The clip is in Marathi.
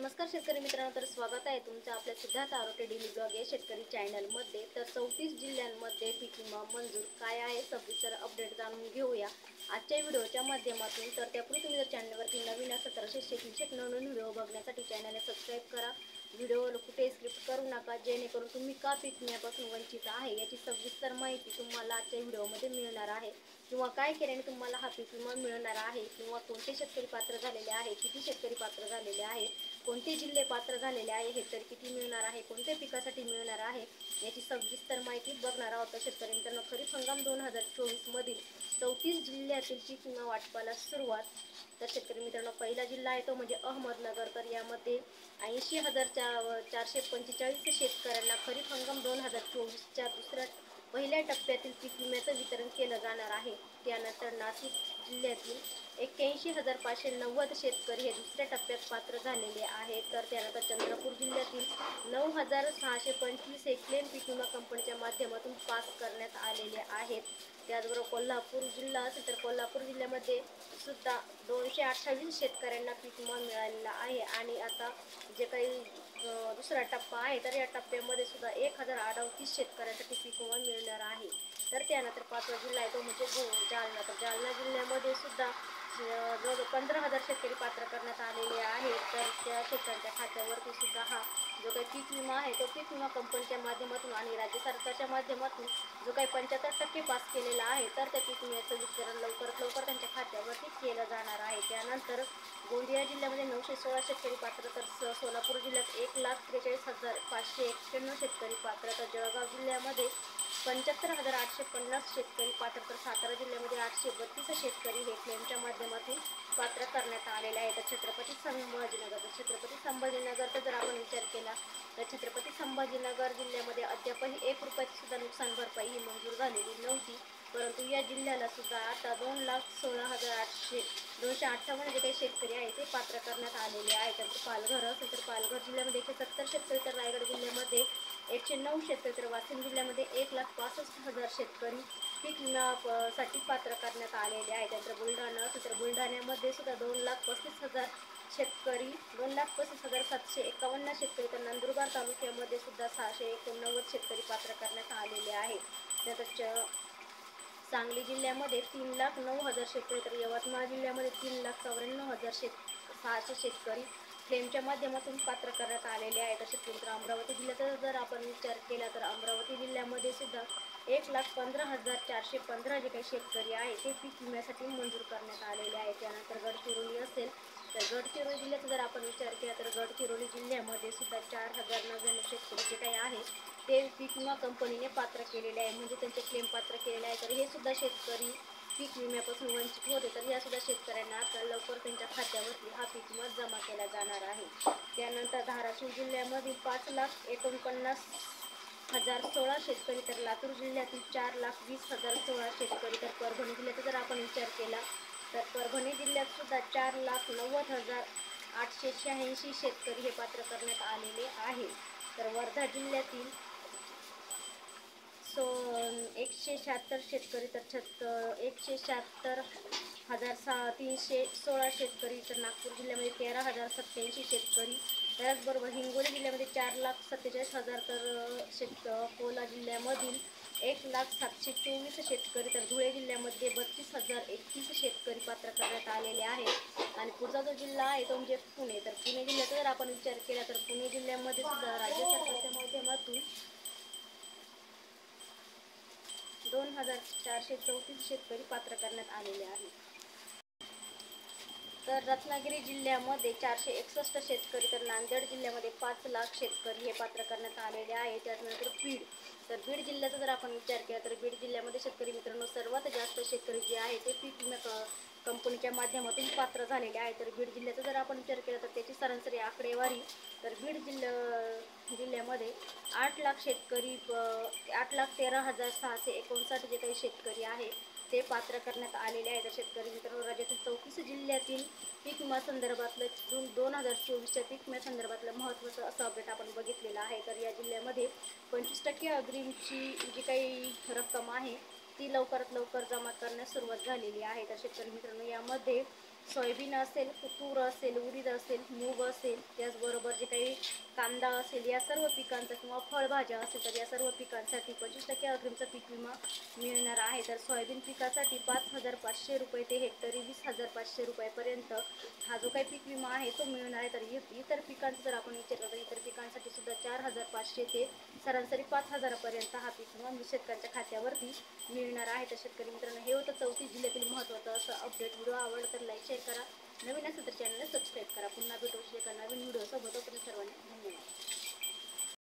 नमस्कार शेतकरी मित्रांनो, तर स्वागत आहे तुमचं आपल्या सिद्धार्थ आरोटे डेली ब्लॉग या शेतकरी चॅनलमध्ये। तर 34 जिल्ह्यांमध्ये पीक विमा मंजूर काय आहे सविस्तर अपडेट जाणून घेऊया आजच्या व्हिडिओच्या माध्यमातून। तर त्यापूर्वी तुम्ही जर चॅनलवरती नवीन असाल तर असे शेतीविषयक नवनवीन व्हिडिओ बघण्यासाठी चॅनलला सबस्क्राईब करा। व्हिडिओला कुठे स्किप करू नका, जेणेकरून तुम्ही का पीक विम्यापासून वंचित आहे याची सविस्तर माहिती तुम्हाला आजच्या व्हिडिओमध्ये मिळणार आहे, किंवा काय केल्याने तुम्हाला हा पीक विमा मिळणार आहे, किंवा कोणते शेतकरी पात्र झालेले आहे, किती शेतकरी पात्र झालेले आहे, कोणते जिल्हे पात्र झालेले आहे, हेक्टर किती मिळणार आहे, कोणत्या पिकासाठी मिळणार आहे याची सविस्तर माहिती बघणार आहोत। शेतकरी मित्रांनो, खरीप हंगाम 2024 मधील 34 जिल्ह्यातील पीक विमा वाटपाला सुरुवात। तर शेतकरी मित्रांनो, पहिला जिल्हा आहे तो म्हणजे अहमदनगर। तर यामध्ये 80,445 शेतकऱ्यांना खरीप हंगाम 2024च्या पहिल्या टप्प्यातील पीक विम्याचं वितरण केलं जाणार आहे। त्यानंतर नाशिक जिल्ह्यातील 81,590 शेतकरी हे दुसऱ्या टप्प्यात पात्र झालेले आहेत। तर त्यानंतर चंद्रपूर जिल्ह्यातील 9,625 हे क्लेम पीक विमा कंपनीच्या माध्यमातून पास करण्यात आलेले आहेत। त्याचबरोबर कोल्हापूर जिल्हा असेल तर कोल्हापूर जिल्ह्यामध्ये सुद्धा 228 शेतकऱ्यांना पीक विमा मिळालेला आहे। आणि आता जे काही दुसरा टप्पा आहे तर या टप्प्यामध्ये सुद्धा 1,038 शेतकऱ्यांसाठी पीक विमा मिळणार आहे। तर त्यानंतर पाचवा जिल्हा आहे तो म्हणजे जालना। तर जालना जिल्ह्यामध्ये सुद्धा जवळजवळ 15,000 शेतकरी पात्र करण्यात आलेले आहेत। तर त्या शेतकऱ्यांच्या खात्यावरती सुद्धा हा जो काही पीक विमा आहे तो पीक विमा कंपनीच्या माध्यमातून आणि राज्य सरकारच्या माध्यमातून जो काही 75% पास केलेला आहे, तर त्या पीक विम्याचं वितरण लवकरात लवकर त्यांच्या खात्यावरती केलं जाणार आहे। त्यानंतर गोंदिया जिल्ह्यामध्ये 916 शेतकरी पात्र, तर सोलापूर जिल्ह्यात 1,43,591 शेतकरी पात्र, तर जळगाव जिल्ह्यामध्ये 75,850 शेतकरी पात्र, तर सातारा जिल्ह्यामध्ये 832 शेतकरी हे क्लेमच्या माध्यमातून पात्र करण्यात आलेले आहे। तर छत्रपती संभाजीनगरचा जर आपण विचार केला तर छत्रपती संभाजीनगर जिल्ह्यामध्ये अद्यापही 1 रुपयाची सुद्धा नुकसान भरपाई ही मंजूर झालेली नव्हती, परंतु या जिल्ह्याला सुद्धा आता 2,16,258 जे काही शेतकरी आहे ते पात्र करण्यात आलेले आहे। त्यानंतर पालघर असेल तर पालघर जिल्ह्यामध्ये 170 शेतकरी, तर रायगड जिल्ह्यामध्ये 109 शेतकरी, तर वाशिम जिल्ह्यामध्ये 1,65,000 शेतकरी पीक विम्यासाठी पात्र करण्यात आलेले आहे। त्यानंतर बुलढाणा असेल तर बुलढाण्यामध्ये सुद्धा 2,35,000 शेतकरी, 2,35,751 शेतकरी, तर नंदुरबार तालुक्यामध्ये सुद्धा 689 शेतकरी पात्र करण्यात आलेले आहे। त्यानंतर सांगली जिल्ह्यामध्ये 3,09,000 शेतकरी, तर यवतमाळ जिल्ह्यामध्ये 3,94,600 शेतकरी क्लेमच्या माध्यमातून पात्र करण्यात आलेले आहेत। तसेच नंतर अमरावती जिल्ह्याचा जर आपण विचार केला तर अमरावती जिल्ह्यामध्ये सुद्धा 1,15,415 जे काही शेतकरी आहे ते पीक विम्यासाठी मंजूर करण्यात आलेले आहे। त्यानंतर गडचिरोली असेल तर गडचिरोली जिल्ह्याचा जर आपण विचार केला तर गडचिरोली जिल्ह्यामध्ये सुद्धा 4,099 शेतकरी जे काही आहे ते पीक विमा कंपनीने पात्र केलेले आहे, म्हणजे त्यांचे क्लेम पात्र केलेले आहे। तर हे सुद्धा शेतकरी पीक विम्यापासून वंचित होते, तर या सुद्धा शेतकऱ्यांना आता लवकर त्यांच्या खात्यावरती हा पीक विमा जमा केला जाणार आहे। त्यानंतर धाराशिव जिल्ह्यामधील 5,49,016 शेतकरी, तर लातूर जिल्ह्यातील 4,20,016 शेतकरी, तर परभणी जिल्ह्याचा जर आपण विचार केला तर परभणी जिल्ह्यात सुद्धा 4,90,886 शेतकरी हे पात्र करण्यात आलेले आहे। तर वर्धा जिल्ह्यातील 176 शेतकरी, तर 176,316 शेतकरी, तर नागपूर जिल्ह्यामध्ये 13,087 शेतकरी, त्याचबरोबर हिंगोली जिल्ह्यामध्ये 4,47,000, तर अकोला जिल्ह्यामधील 1,0724 शेतकरी, तर धुळे जिल्ह्यामध्ये 32,031 शेतकरी पात्र करण्यात आलेले आहे। आणि पुढचा जो जिल्हा आहे तो म्हणजे पुणे। तर पुणे जिल्ह्याचा जर आपण विचार केला तर पुणे जिल्ह्यामध्ये सुद्धा राज्य सरकारच्या माध्यमातून 2,434 शेतकरी पात्र करण्यात आलेले आहेत। तर रत्नागिरी जिल्ह्यामध्ये 461 शेतकरी, तर नांदेड जिल्ह्यामध्ये 5,00,000 शेतकरी हे पात्र करण्यात आलेले आहे। त्यानंतर बीड जिल्ह्याचा जर आपण विचार केला तर बीड जिल्ह्यामध्ये शेतकरी मित्रांनो सर्वात जास्त शेतकरी जे आहे ते पीक विमा कंपनीच्या माध्यमातून पात्र झालेले आहे। तर बीड जिल्ह्याचा जर आपण विचार केला तर त्याची सरासरी आकडेवारी, तर बीड जिल्ह्यामध्ये 8,00,000 शेतकरी, 8,13,659 जे काही शेतकरी आहे ते पात्र करण्यात आलेले आहे। तर शेतकरी मित्रांनो, राज्यातील 34 जिल्ह्यातील पीक विमा संदर्भातलं जून 2024च्या पीक विम्या संदर्भातलं महत्त्वाचं असं अपडेट आपण बघितलेलं आहे। तर या जिल्ह्यामध्ये 25% अग्रिमची जी काही रक्कम आहे ती लवकरात लवकर जमा करण्यास सुरुवात झालेली आहे। तर शेतकरी मित्रांनो, यामध्ये सोयाबीन असेल, तूर असेल, उडीद असेल, मूग असेल, त्याचबरोबर जे काही कांदा असेल, या सर्व पिकांचा किंवा फळभाज्या असेल तर या सर्व पिकांसाठी 25% अग्रिमचा पीक विमा मिळणार आहे. तर सोयाबीन पिकासाठी 5,500 रुपये ते हेक्टरी 20,500 रुपयापर्यंत हा जो काही पीक विमा आहे तो मिळणार आहे. तर इतर पिकांचा जर आपण विचार केला तर इतर पिकांसाठी सुद्धा 4,500 ते सरासरी 5,000पर्यंत हा पीक विमा शेतकऱ्यांच्या खात्यावरती मिळणार आहे. तर शेतकरी मित्रांनो, हे होतं 34 जिल्ह्यातील महत्त्वाचं असं अपडेट. व्हिडिओ आवडला तर लाईक शेअर करा, नवीन असेल तर चॅनलला सबस्क्राईब करा. पुन्हा भेटू एका नवीन व्हिडिओ सोबत. सर्वांना धन्यवाद.